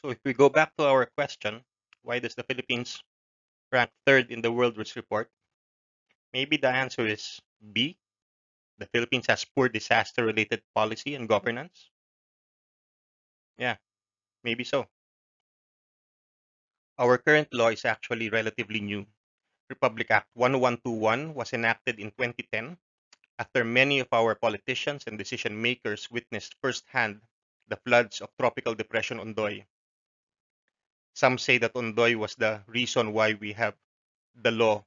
So if we go back to our question, why does the Philippines rank third in the World Risk Report? Maybe the answer is B. The Philippines has poor disaster-related policy and governance. Yeah, maybe so. Our current law is actually relatively new. Republic Act 1121 was enacted in 2010 after many of our politicians and decision makers witnessed firsthand the floods of Tropical Depression Ondoy. Some say that Ondoy was the reason why we have the law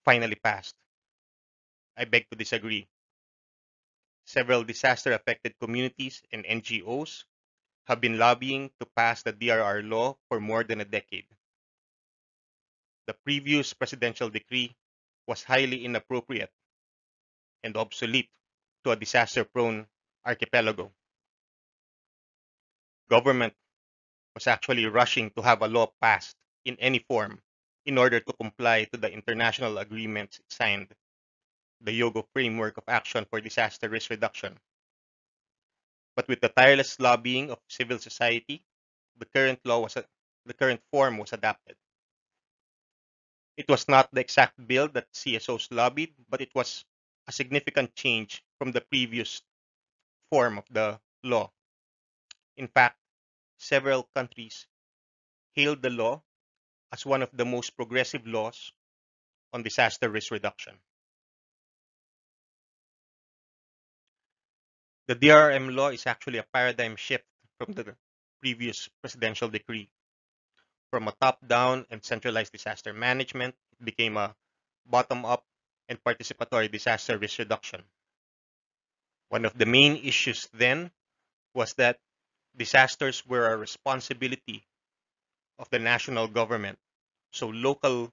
finally passed. I beg to disagree. Several disaster affected communities and NGOs have been lobbying to pass the DRR law for more than a decade. The previous presidential decree was highly inappropriate and obsolete to a disaster prone archipelago. Government was actually rushing to have a law passed in any form in order to comply to the international agreements it signed, the Yogo Framework of Action for Disaster Risk Reduction. But with the tireless lobbying of civil society, the the current form was adapted. It was not the exact bill that CSOs lobbied, but it was a significant change from the previous form of the law. In fact, several countries hailed the law as one of the most progressive laws on disaster risk reduction. The DRM law is actually a paradigm shift from the previous presidential decree. From a top-down and centralized disaster management, it became a bottom-up and participatory disaster risk reduction. One of the main issues then was that disasters were a responsibility of the national government. So local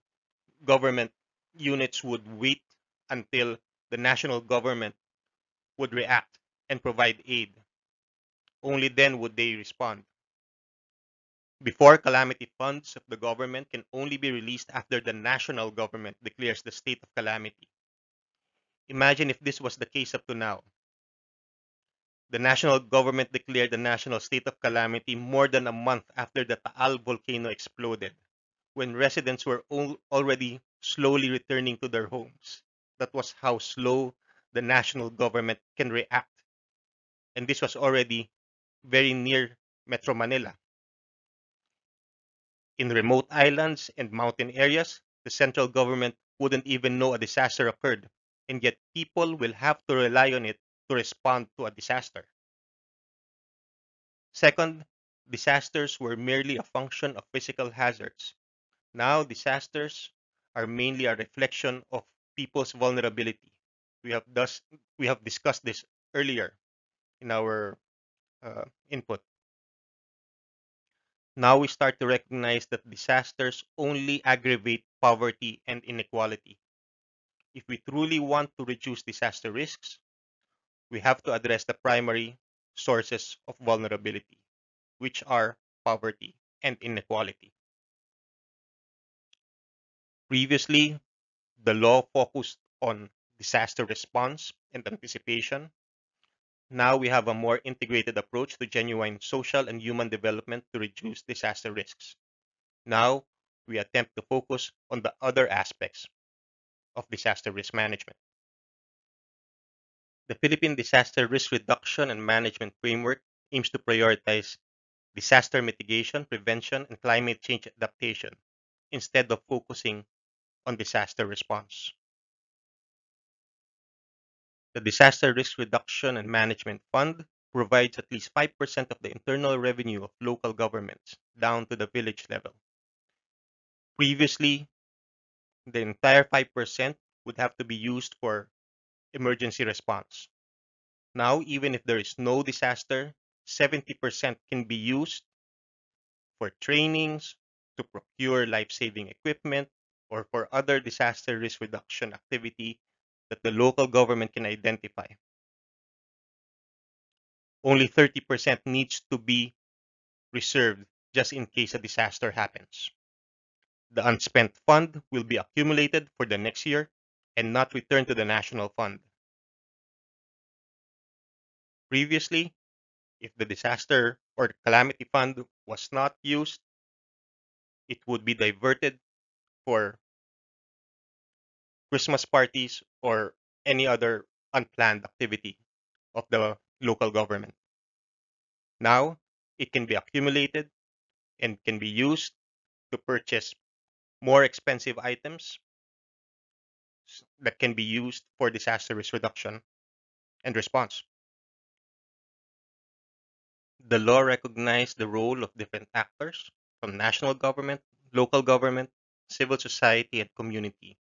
government units would wait until the national government would react and provide aid. Only then would they respond. Before, calamity funds of the government can only be released after the national government declares the state of calamity. Imagine if this was the case up to now. The national government declared the national state of calamity more than a month after the Taal volcano exploded, when residents were already slowly returning to their homes. That was how slow the national government can react. And this was already very near Metro Manila. In remote islands and mountain areas, the central government wouldn't even know a disaster occurred, and yet people will have to rely on it to respond to a disaster. Second, disasters were merely a function of physical hazards. Now, disasters are mainly a reflection of people's vulnerability. We have thus we have discussed this earlier in our input. Now we start to recognize that disasters only aggravate poverty and inequality. If we truly want to reduce disaster risks, we have to address the primary sources of vulnerability, which are poverty and inequality. Previously, the law focused on disaster response and anticipation. Now we have a more integrated approach to genuine social and human development to reduce disaster risks. Now we attempt to focus on the other aspects of disaster risk management. The Philippine Disaster Risk Reduction and Management Framework aims to prioritize disaster mitigation, prevention, and climate change adaptation instead of focusing on disaster response. The Disaster Risk Reduction and Management Fund provides at least 5% of the internal revenue of local governments down to the village level. Previously, the entire 5% would have to be used for emergency response. Now, even if there is no disaster, 70% can be used for trainings, to procure life-saving equipment, or for other disaster risk reduction activity that the local government can identify. Only 30% needs to be reserved just in case a disaster happens. The unspent fund will be accumulated for the next year and not returned to the national fund. Previously, if the disaster or calamity fund was not used, it would be diverted for Christmas parties or any other unplanned activity of the local government. Now, it can be accumulated and can be used to purchase more expensive items that can be used for disaster risk reduction and response. The law recognized the role of different actors from national government, local government, civil society, and community.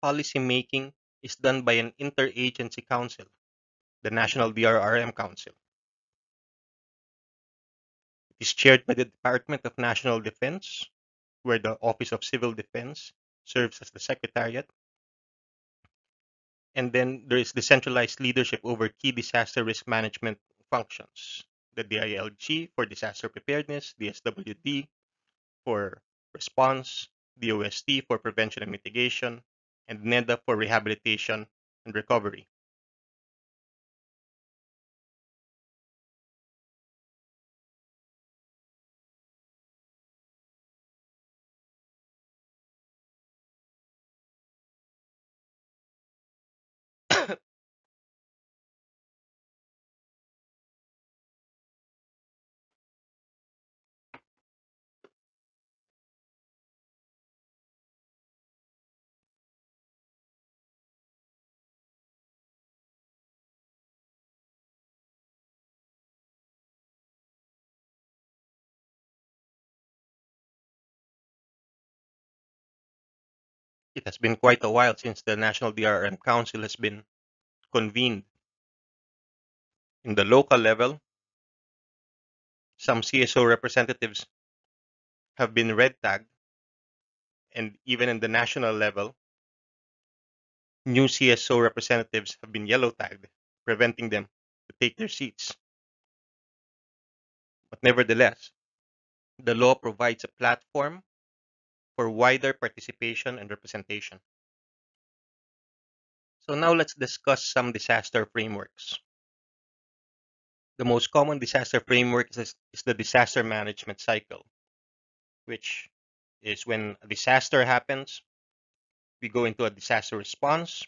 Policy making is done by an interagency council, the National DRRM Council. It is chaired by the Department of National Defense, where the Office of Civil Defense serves as the secretariat. And then there is decentralized leadership over key disaster risk management functions. The DILG for disaster preparedness, DSWD for response, DOST for prevention and mitigation, and NEDA for rehabilitation and recovery. It has been quite a while since the National DRM Council has been convened. In the local level, some CSO representatives have been red tagged, and even in the national level, new CSO representatives have been yellow tagged, preventing them to take their seats. But nevertheless, the law provides a platform for wider participation and representation. So now let's discuss some disaster frameworks. The most common disaster framework is the disaster management cycle, which is when a disaster happens, we go into a disaster response,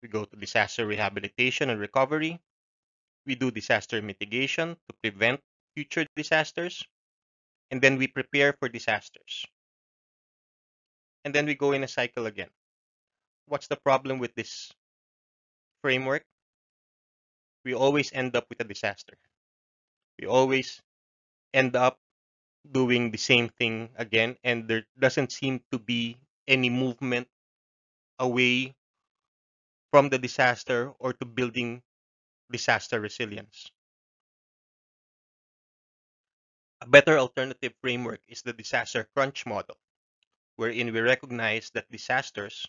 we go to disaster rehabilitation and recovery, we do disaster mitigation to prevent future disasters, and then we prepare for disasters. And then we go in a cycle again. What's the problem with this framework? We always end up with a disaster. We always end up doing the same thing again, and there doesn't seem to be any movement away from the disaster or to building disaster resilience. A better alternative framework is the disaster crunch model, wherein we recognize that disasters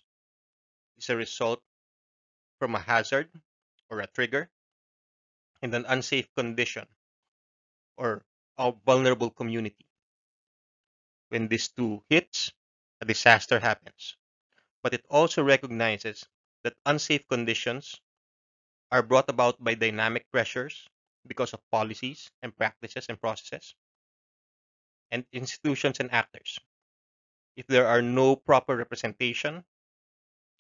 is a result from a hazard or a trigger in an unsafe condition or a vulnerable community. When these two hits, a disaster happens. But it also recognizes that unsafe conditions are brought about by dynamic pressures because of policies and practices and processes and institutions and actors. If there are no proper representation,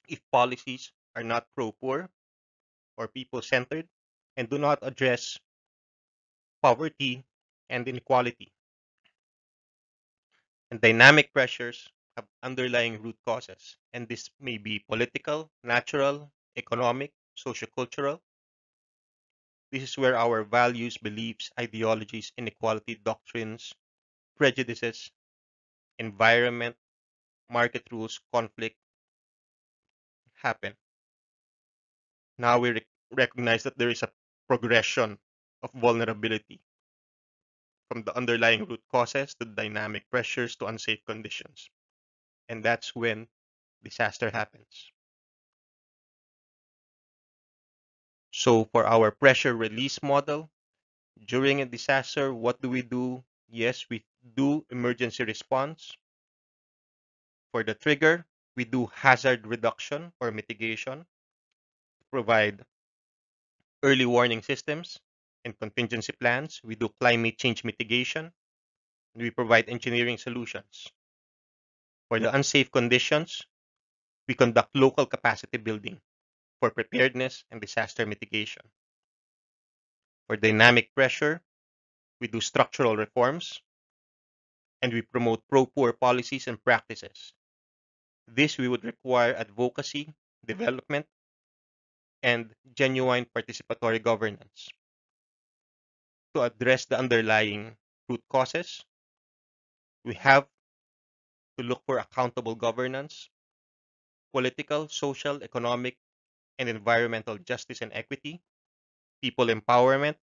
if policies are not pro-poor or people-centered and do not address poverty and inequality, and dynamic pressures have underlying root causes, and this may be political, natural, economic, sociocultural. This is where our values, beliefs, ideologies, inequality doctrines, prejudices, environment, market rules, conflict happen. Now we recognize that there is a progression of vulnerability from the underlying root causes to dynamic pressures to unsafe conditions. And that's when disaster happens. So for our pressure release model, during a disaster, what do we do? Yes, we do emergency response. For the trigger, we do hazard reduction or mitigation, provide early warning systems, and contingency plans. We do climate change mitigation, and we provide engineering solutions. For the unsafe conditions, we conduct local capacity building for preparedness and disaster mitigation. For dynamic pressure, we do structural reforms and we promote pro-poor policies and practices. This we would require advocacy, development, and genuine participatory governance. To address the underlying root causes, we have to look for accountable governance, political, social, economic, and environmental justice and equity, people empowerment,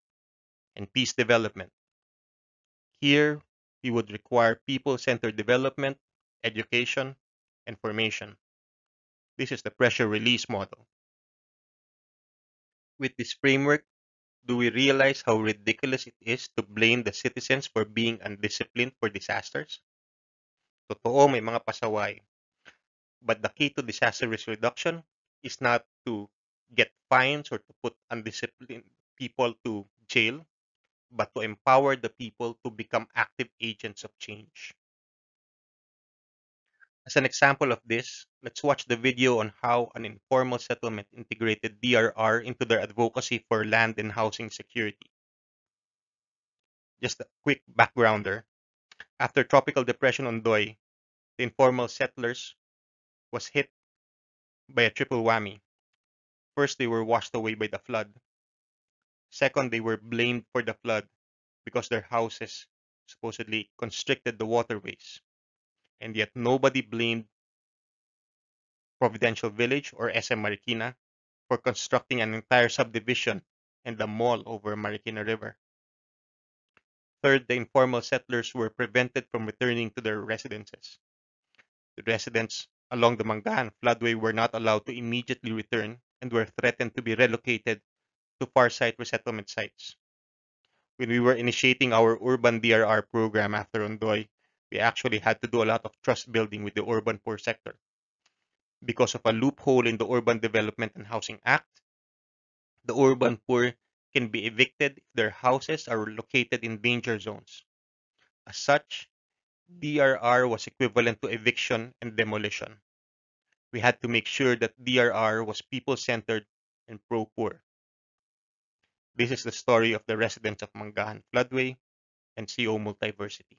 and peace development. Here, we would require people-centered development, education, and formation. This is the pressure release model. With this framework, do we realize how ridiculous it is to blame the citizens for being undisciplined for disasters? Totoo, may mga pasaway. But the key to disaster risk reduction is not to get fines or to put undisciplined people to jail, but to empower the people to become active agents of change. As an example of this, let's watch the video on how an informal settlement integrated DRR into their advocacy for land and housing security. Just a quick backgrounder. After tropical depression on Doi, the informal settlers was hit by a triple whammy. First, they were washed away by the flood. Second, they were blamed for the flood because their houses supposedly constricted the waterways. And yet nobody blamed Providential Village or SM Marikina for constructing an entire subdivision and a mall over Marikina River. Third, the informal settlers were prevented from returning to their residences. The residents along the Mangahan floodway were not allowed to immediately return and were threatened to be relocated to far site resettlement sites. When we were initiating our urban DRR program after Ondoy, we actually had to do a lot of trust building with the urban poor sector. Because of a loophole in the Urban Development and Housing Act, the urban poor can be evicted if their houses are located in danger zones. As such, DRR was equivalent to eviction and demolition. We had to make sure that DRR was people-centered and pro-poor. This is the story of the residents of Mangahan Floodway and CO Multiversity.